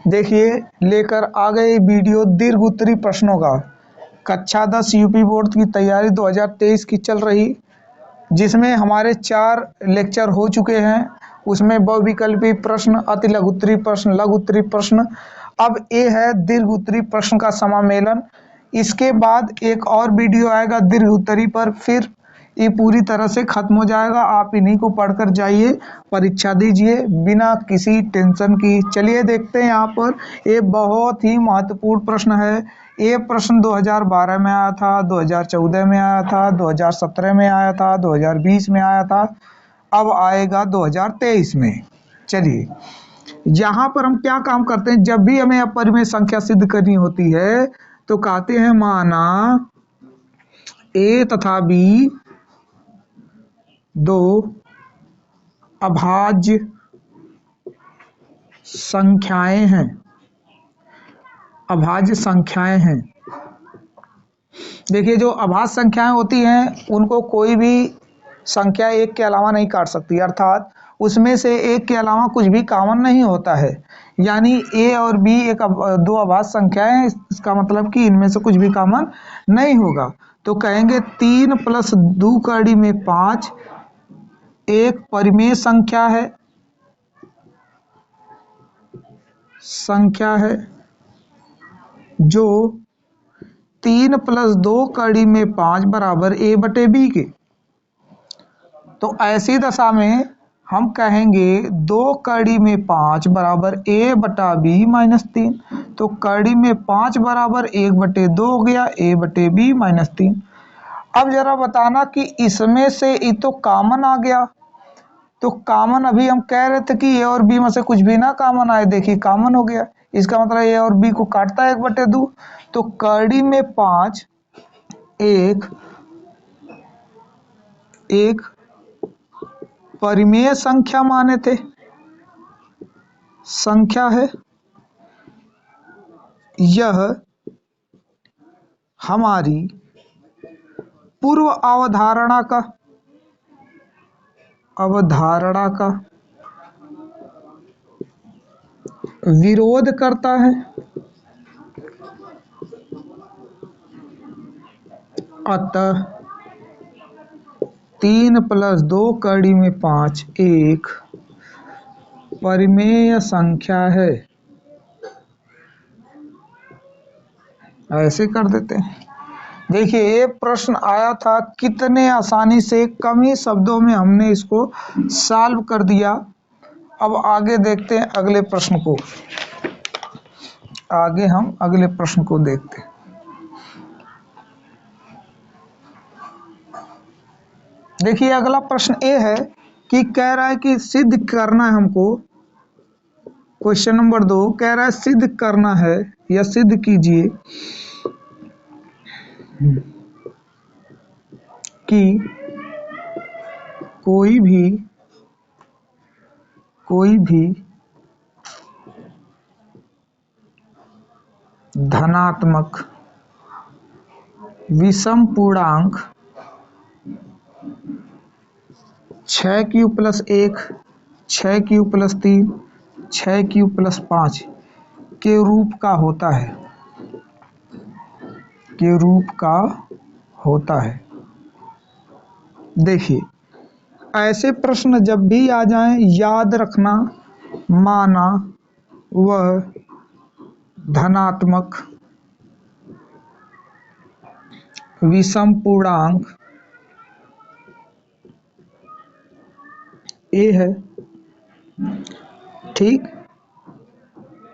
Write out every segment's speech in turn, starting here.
देखिए लेकर आ गए वीडियो दीर्घ उत्तरी प्रश्नों का। कक्षा 10 यूपी बोर्ड की तैयारी 2023 की चल रही, जिसमें हमारे 4 लेक्चर हो चुके हैं। उसमें बहुविकल्पी प्रश्न, अति लघु उत्तरी प्रश्न, लघु उत्तरी प्रश्न, अब ये है दीर्घ उत्तरी प्रश्न का समामेलन। इसके बाद एक और वीडियो आएगा दीर्घ उत्तरी पर, फिर ये पूरी तरह से खत्म हो जाएगा। आप इन्हीं को पढ़कर जाइए, परीक्षा दीजिए बिना किसी टेंशन की। चलिए देखते हैं यहाँ पर, ये बहुत ही महत्वपूर्ण प्रश्न है। ये प्रश्न 2012 में आया था, 2014 में आया था, 2017 में आया था, 2020 में आया था, अब आएगा 2023 में। चलिए यहाँ पर हम क्या काम करते हैं, जब भी हमें अपरिमेय संख्या सिद्ध करनी होती है तो कहते हैं माना ए तथा बी दो अभाज्य संख्याएं हैं। अभाज्य संख्याएं हैं। देखिए जो अभाज्य संख्याएं होती हैं उनको कोई भी संख्या एक के अलावा नहीं काट सकती, अर्थात उसमें से एक के अलावा कुछ भी कॉमन नहीं होता है। यानी ए और बी दो अभाज्य संख्याएं हैं, इसका मतलब कि इनमें से कुछ भी कॉमन नहीं होगा। तो कहेंगे 3 + 2 कड़ी में 5 एक परिमेय संख्या है जो 3 + 2 कड़ी में 5 बराबर a/b के। तो ऐसी दशा में हम कहेंगे 2 कड़ी में 5 बराबर a/b - 3। तो कड़ी में 5 बराबर 1/2 हो गया a/b - 3। अब जरा बताना कि इसमें से ये तो कॉमन आ गया, तो कॉमन अभी हम कह रहे थे कि ए और बी में से कुछ भी ना कॉमन आए। देखिए कॉमन हो गया, इसका मतलब ए और बी को काटता है 1/2। तो कड़ी में 5 एक परिमेय संख्या माने थे, संख्या है। यह हमारी पूर्व अवधारणा का विरोध करता है। अतः 3 + 2 कड़ी में 5 एक परिमेय संख्या है। ऐसे कर देते हैं। देखिए ये प्रश्न आया था, कितने आसानी से कम ही शब्दों में हमने इसको सॉल्व कर दिया। अब आगे देखते हैं अगले प्रश्न को। आगे हम अगले प्रश्न को देखते हैं। देखिए अगला प्रश्न ये है कि कह रहा है कि सिद्ध करना है हमको। क्वेश्चन नंबर 2 कह रहा है सिद्ध करना है या सिद्ध कीजिए कि कोई भी धनात्मक विषम पूर्णांक 6q + 1, 6q + 3, 6q + 5 के रूप का होता है। देखिए ऐसे प्रश्न जब भी आ जाएं, याद रखना माना वह धनात्मक विषम पूर्णांक ए है, ठीक,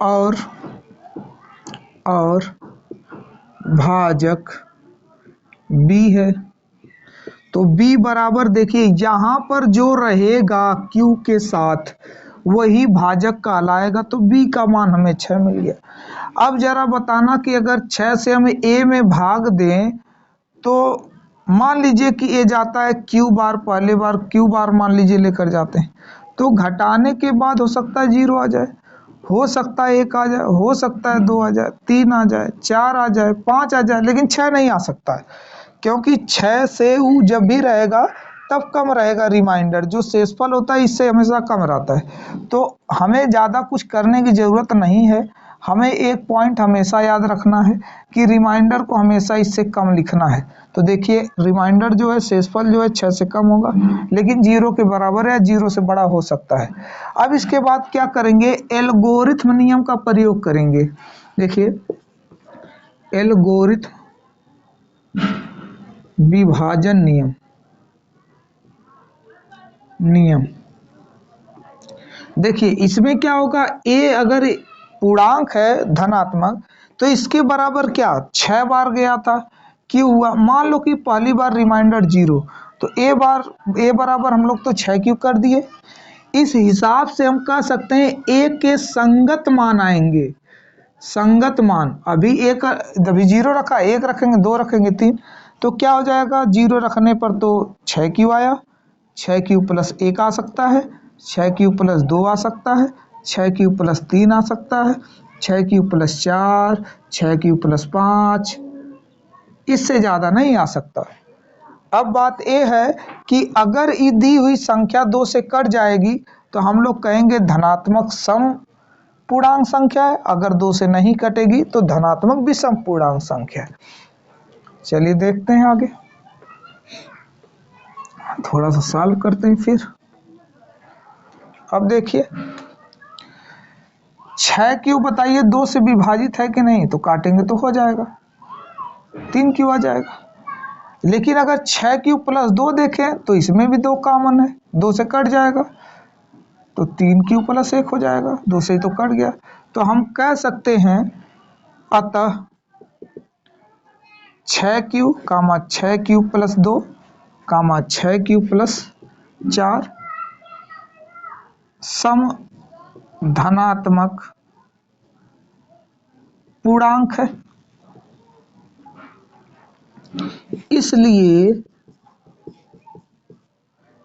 और भाजक बी है। तो बी बराबर, देखिए यहाँ पर जो रहेगा क्यू के साथ वही भाजक कहलाएगा। तो बी का मान हमें 6 मिल गया। अब जरा बताना कि अगर 6 से हम ए में भाग दें तो मान लीजिए कि ए जाता है क्यू बार, पहले बार क्यू बार मान लीजिए लेकर जाते हैं, तो घटाने के बाद हो सकता है 0 आ जाए, हो सकता है 1 आ जाए, हो सकता है 2 आ जाए, 3 आ जाए, 4 आ जाए, 5 आ जाए, लेकिन 6 नहीं आ सकता है। क्योंकि 6 से वो जब भी रहेगा तब कम रहेगा। रिमाइंडर जो शेषफल होता है इससे हमेशा कम रहता है। तो हमें ज़्यादा कुछ करने की ज़रूरत नहीं है। हमें एक पॉइंट हमेशा याद रखना है कि रिमाइंडर को हमेशा इससे कम लिखना है। तो देखिए रिमाइंडर जो है शेषफल जो है 6 से कम होगा, लेकिन 0 के बराबर है, 0 से बड़ा हो सकता है। अब इसके बाद क्या करेंगे, एल्गोरिथम नियम का प्रयोग करेंगे। देखिए एल्गोरिथम विभाजन नियम। देखिए इसमें क्या होगा, ए अगर पूर्णांक है धनात्मक तो इसके बराबर क्या 6 बार गया था, क्यों हुआ, मान लो कि पहली बार रिमाइंडर 0, तो ए बराबर हम लोग तो 6 क्यों कर दिए। इस हिसाब से हम कह सकते हैं ए के संगत मान आएंगे। संगत मान अभी एक, अभी 0 रखा, 1 रखेंगे, 2 रखेंगे, 3, तो क्या हो जाएगा, 0 रखने पर तो 6 क्यों आया, 6 क्यू प्लस 1 आ सकता है, 6 क्यू प्लस 2 आ सकता है, 6 क्यू प्लस 3 आ सकता है, 6 क्यू प्लस 4, 6 क्यू प्लस 5, इससे ज़्यादा नहीं आ सकता। अब बात यह है कि अगर ये दी हुई संख्या 2 से कट जाएगी तो हम लोग कहेंगे धनात्मक सम पूर्णांक संख्या है, अगर 2 से नहीं कटेगी तो धनात्मक विषम पूर्णांक संख्या है। चलिए देखते हैं आगे, थोड़ा सा सॉल्व करते हैं फिर। अब देखिए 6 क्यों बताइए 2 से विभाजित है कि नहीं, तो काटेंगे तो हो जाएगा, 3 क्यों आ जाएगा। लेकिन अगर 6 क्यू प्लस 2 देखें तो इसमें भी 2 कॉमन है, 2 से कट जाएगा तो 3 क्यू प्लस 1 हो जाएगा, 2 से ही तो कट गया। तो हम कह सकते हैं अतः 6 Q 6 Q plus 2 6 Q plus 4 सम धनात्मक पूर्णांक है।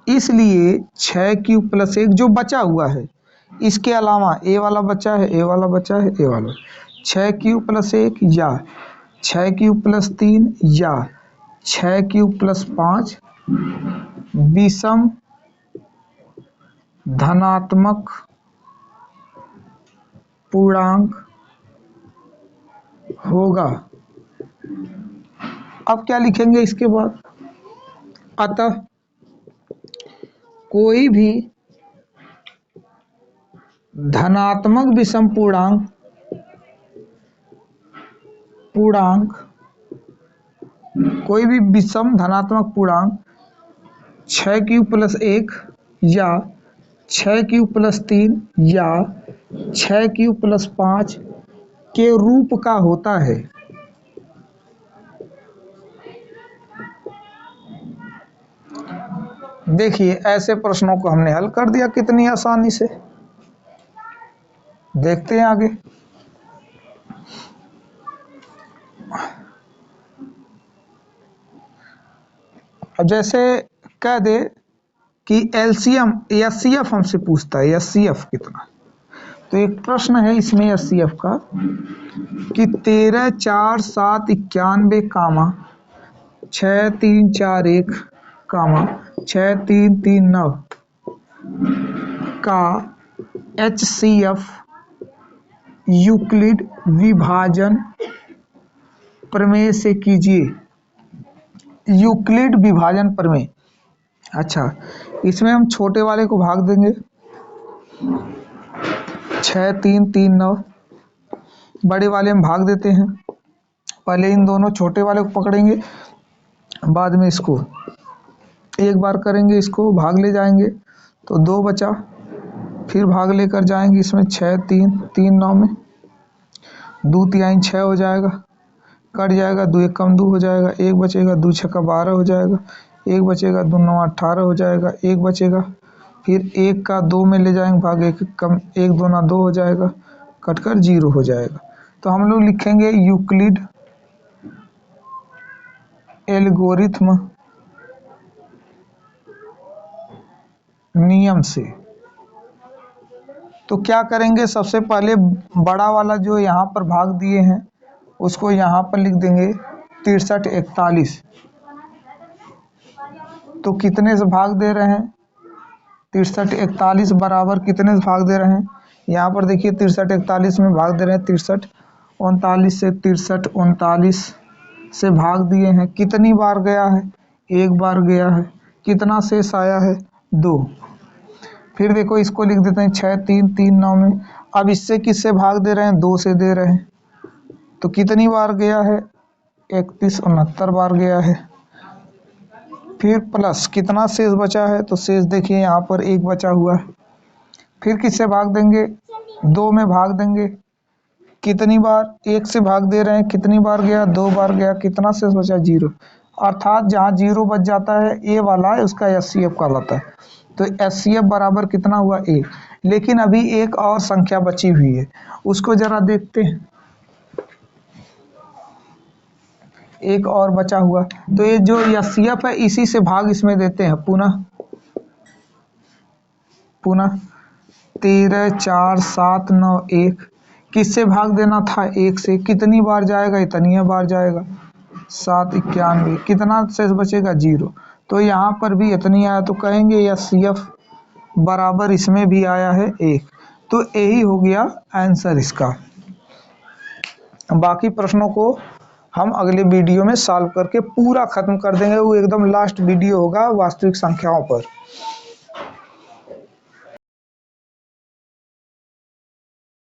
इसलिए 6 क्यू प्लस 1 जो बचा हुआ है, इसके अलावा ए वाला बचा है, ए वाला बचा है, ए वाला 6 क्यू प्लस 1 या 6 क्यू प्लस 3 या 6 क्यू प्लस 5 विषम धनात्मक पूर्णांक होगा। अब क्या लिखेंगे इसके बाद, अतः कोई भी धनात्मक विषम पूर्णांक कोई भी विषम धनात्मक पूर्णांक 6 क्यू प्लस 1 या 6 क्यू प्लस 3 या 6 क्यू प्लस 5 के रूप का होता है। देखिए ऐसे प्रश्नों को हमने हल कर दिया कितनी आसानी से। देखते हैं आगे। अब जैसे कह दे कि एलसीएम एचसीएफ हमसे पूछता है, एचसीएफ कितना, तो एक प्रश्न है इसमें एचसीएफ का कि 13 4 7 91 कामा 6 3 4 1 कामा 6 3 3 9 का एचसीएफ यूक्लिड विभाजन प्रमेय से कीजिए। यूक्लिड विभाजन प्रमेय, अच्छा इसमें हम छोटे वाले को भाग देंगे, 6 3 3 9, बड़े वाले हम भाग देते हैं। पहले इन दोनों छोटे वाले को पकड़ेंगे, बाद में इसको एक बार करेंगे, इसको भाग ले जाएंगे तो 2 बचा, फिर भाग लेकर जाएंगे इसमें 6 3 3 9 में 2 3 6 हो जाएगा, कट जाएगा, 2 1 कम 2 हो जाएगा, 1 बचेगा, 2 6 12 हो जाएगा, 1 बचेगा, 2 9 18 हो जाएगा, 1 बचेगा, फिर 1 का 2 में ले जाएंगे भाग, 1 कम 1 2 ना 2 हो जाएगा, कटकर 0 हो जाएगा। तो हम लोग लिखेंगे यूक्लिड एल्गोरिथम नियम से। तो क्या करेंगे, सबसे पहले बड़ा वाला जो यहाँ पर भाग दिए हैं उसको यहाँ पर लिख देंगे 63 41, तो कितने से भाग दे रहे हैं, 63 41 बराबर कितने से भाग दे रहे हैं, यहाँ पर देखिए 63 41 में भाग दे रहे हैं, 63 39 से 63 39 से भाग दिए हैं, कितनी बार गया है, एक बार गया है, कितना शेष आया है, 2। फिर देखो इसको लिख देते हैं 6 3 3 9 में। अब इससे किससे भाग दे रहे हैं, 2 से दे रहे हैं, तो कितनी बार गया है, 31 69 बार गया है। फिर प्लस कितना शेष बचा है, तो शेष देखिए यहाँ पर 1 बचा हुआ है। फिर किससे भाग देंगे, 2 में भाग देंगे, कितनी बार, 1 से भाग दे रहे हैं, कितनी बार गया, 2 बार गया, कितना शेष बचा, 0। अर्थात जहाँ 0 बच जाता है ए वाला है उसका एचसीएफ कहलाता है। तो एचसीएफ बराबर कितना हुआ, 1। लेकिन अभी एक और संख्या बची हुई है, उसको जरा देखते हैं। एक और बचा हुआ, तो ये जो एचसीएफ है इसी से भाग इसमें देते हैं, पुनः 13 4 7 9 1। किससे भाग देना था, 1 से, कितनी बार जाएगा, इतनी बार जाएगा, 7 91, कितना शेष बचेगा, 0। तो यहाँ पर भी इतनी आया, तो कहेंगे एचसीएफ बराबर इसमें भी आया है 1। तो यही हो गया आंसर इसका। बाकी प्रश्नों को हम अगले वीडियो में सॉल्व करके पूरा खत्म कर देंगे, वो एकदम लास्ट वीडियो होगा वास्तविक संख्याओं पर।